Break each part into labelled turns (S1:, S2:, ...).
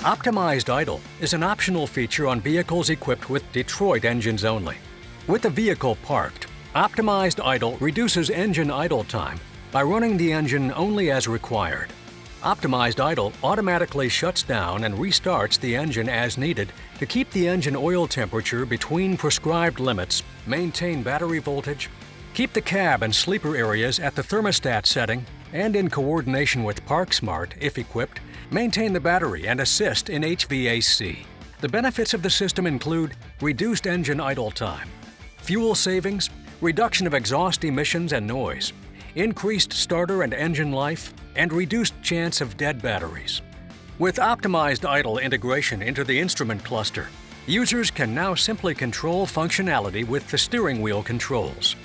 S1: Optimized idle is an optional feature on vehicles equipped with Detroit engines only. With the vehicle parked, optimized idle reduces engine idle time by running the engine only as required. Optimized idle automatically shuts down and restarts the engine as needed to keep the engine oil temperature between prescribed limits, maintain battery voltage, keep the cab and sleeper areas at the thermostat setting, and in coordination with ParkSmart, if equipped, maintain the battery and assist in HVAC. The benefits of the system include reduced engine idle time, fuel savings, reduction of exhaust emissions and noise, increased starter and engine life, and reduced chance of dead batteries. With optimized idle integration into the instrument cluster, users can now simply control functionality with the steering wheel controls.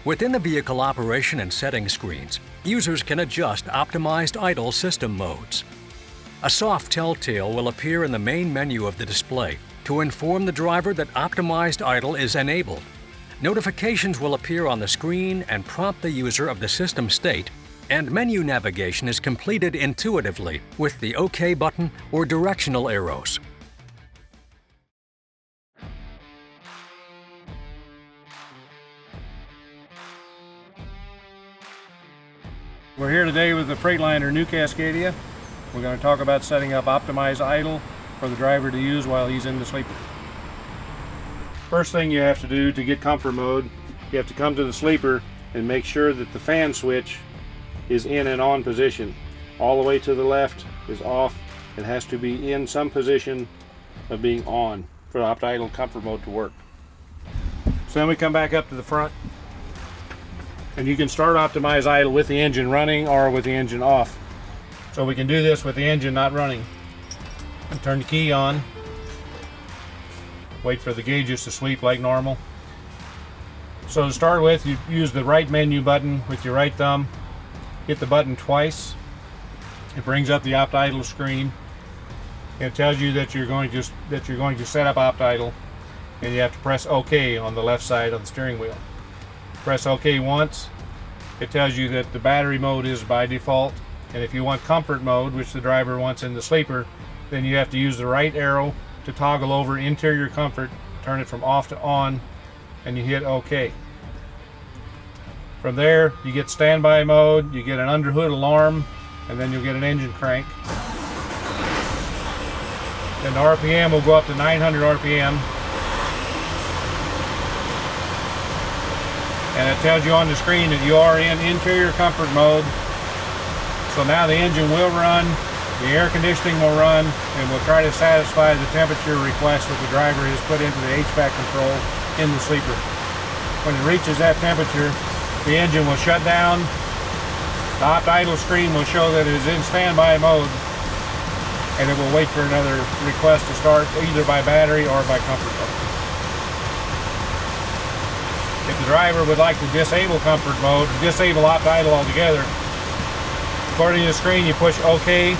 S1: Within the vehicle operation and setting screens, users can adjust optimized idle system modes. A soft telltale will appear in the main menu of the display to inform the driver that optimized idle is enabled. Notifications will appear on the screen and prompt the user of the system state, and menu navigation is completed intuitively with the OK button or directional arrows.
S2: We're here today with the Freightliner New Cascadia. We're going to talk about setting up optimized idle for the driver to use while he's in the sleeper. First thing you have to do to get comfort mode, you have to come to the sleeper and make sure that the fan switch is in and on position. All the way to the left is off. It has to be in some position of being on for idle comfort mode to work. So then we come back up to the front, and you can start optimize idle with the engine running or with the engine off. So we can do this with the engine not running. And turn the key on. Wait for the gauges to sweep like normal. So to start with, you use the right menu button with your right thumb. Hit the button twice. It brings up the opt idle screen. It tells you that you're going to set up opt idle, and you have to press OK on the left side of the steering wheel. Press OK once. It tells you that the battery mode is by default, and if you want comfort mode, which the driver wants in the sleeper, then you have to use the right arrow to toggle over interior comfort, turn it from off to on, and you hit OK. From there, you get standby mode, you get an underhood alarm, and then you'll get an engine crank. Then the RPM will go up to 900 RPM. And it tells you on the screen that you are in interior comfort mode. So now the engine will run, the air conditioning will run, and we'll try to satisfy the temperature request that the driver has put into the HVAC control in the sleeper. When it reaches that temperature, the engine will shut down. The opt idle screen will show that it is in standby mode, and it will wait for another request to start either by battery or by comfort mode. If the driver would like to disable comfort mode, disable opt idle altogether, according to the screen, you push OK,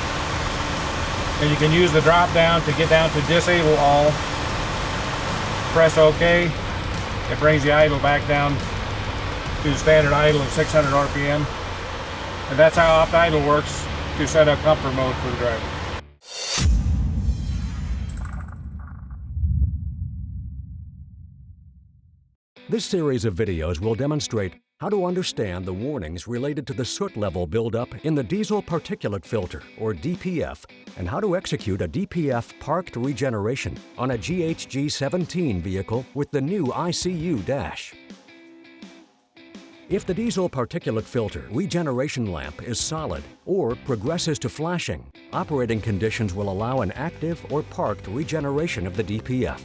S2: and you can use the drop down to get down to disable all. Press OK. It brings the idle back down to the standard idle of 600 RPM. And that's how opt idle works to set up comfort mode for the driver.
S1: This series of videos will demonstrate how to understand the warnings related to the soot level buildup in the diesel particulate filter, or DPF, and how to execute a DPF parked regeneration on a GHG17 vehicle with the new ICU dash. If the diesel particulate filter regeneration lamp is solid or progresses to flashing, operating conditions will allow an active or parked regeneration of the DPF.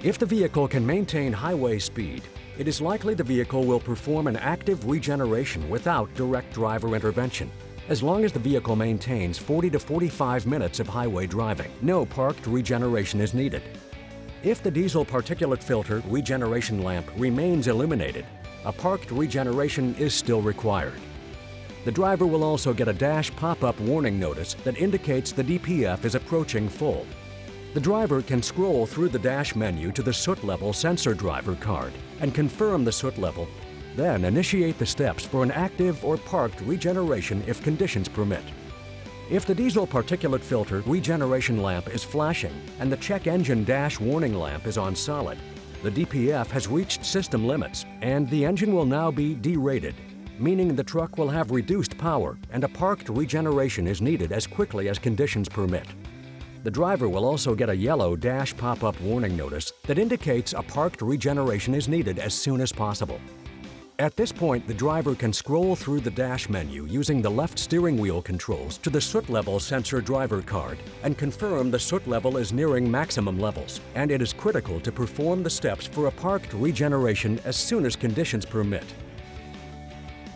S1: If the vehicle can maintain highway speed, it is likely the vehicle will perform an active regeneration without direct driver intervention. As long as the vehicle maintains 40 to 45 minutes of highway driving, no parked regeneration is needed. If the diesel particulate filter regeneration lamp remains illuminated, a parked regeneration is still required. The driver will also get a dash pop-up warning notice that indicates the DPF is approaching full. The driver can scroll through the dash menu to the soot level sensor driver card and confirm the soot level, then initiate the steps for an active or parked regeneration if conditions permit. If the diesel particulate filter regeneration lamp is flashing and the check engine dash warning lamp is on solid, the DPF has reached system limits and the engine will now be derated, meaning the truck will have reduced power and a parked regeneration is needed as quickly as conditions permit. The driver will also get a yellow dash pop-up warning notice that indicates a parked regeneration is needed as soon as possible. At this point, the driver can scroll through the dash menu using the left steering wheel controls to the soot level sensor driver card and confirm the soot level is nearing maximum levels, and it is critical to perform the steps for a parked regeneration as soon as conditions permit.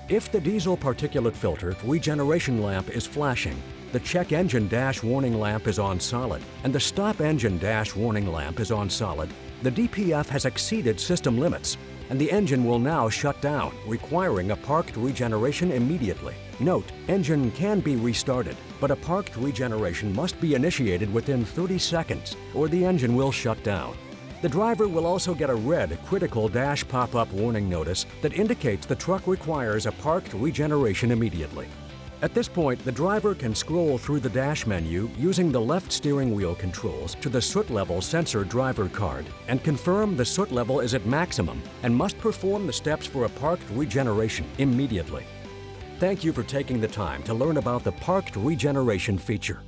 S1: If the diesel particulate filter regeneration lamp is flashing, the check engine dash warning lamp is on solid, and the stop engine dash warning lamp is on solid, the DPF has exceeded system limits, and the engine will now shut down, requiring a parked regeneration immediately. Note, engine can be restarted, but a parked regeneration must be initiated within 30 seconds, or the engine will shut down. The driver will also get a red critical dash pop-up warning notice that indicates the truck requires a parked regeneration immediately. At this point, the driver can scroll through the dash menu using the left steering wheel controls to the soot level sensor driver card and confirm the soot level is at maximum and must perform the steps for a parked regeneration immediately. Thank you for taking the time to learn about the parked regeneration feature.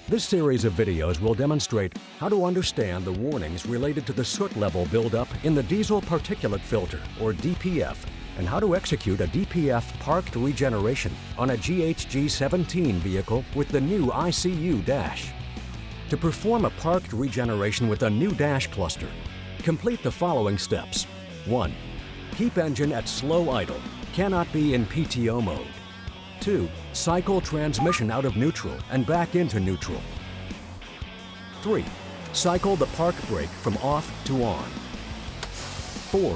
S1: This series of videos will demonstrate how to understand the warnings related to the soot level buildup in the diesel particulate filter, or DPF, and how to execute a DPF parked regeneration on a GHG17 vehicle with the new ICU dash. To perform a parked regeneration with a new dash cluster, complete the following steps. 1. Keep engine at slow idle, cannot be in PTO mode. 2. Cycle transmission out of neutral and back into neutral. 3. Cycle the park brake from off to on. 4.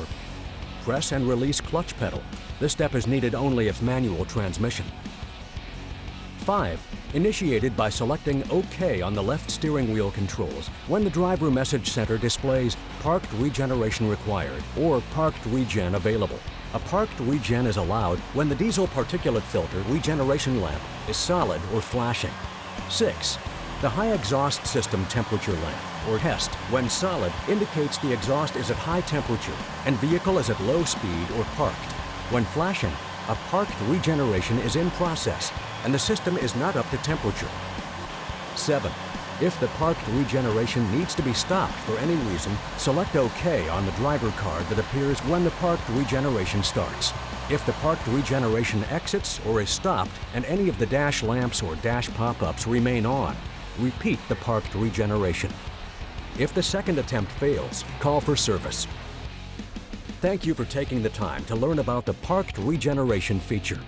S1: Press and release clutch pedal. This step is needed only if manual transmission. 5. Initiated by selecting OK on the left steering wheel controls when the driver message center displays Parked Regeneration Required or Parked Regen Available. A parked regen is allowed when the diesel particulate filter regeneration lamp is solid or flashing. 6. The high exhaust system temperature lamp, or HEST, when solid, indicates the exhaust is at high temperature and vehicle is at low speed or parked. When flashing, a parked regeneration is in process and the system is not up to temperature. 7. If the parked regeneration needs to be stopped for any reason, select OK on the driver card that appears when the parked regeneration starts. If the parked regeneration exits or is stopped and any of the dash lamps or dash pop-ups remain on, repeat the parked regeneration. If the second attempt fails, call for service. Thank you for taking the time to learn about the parked regeneration feature.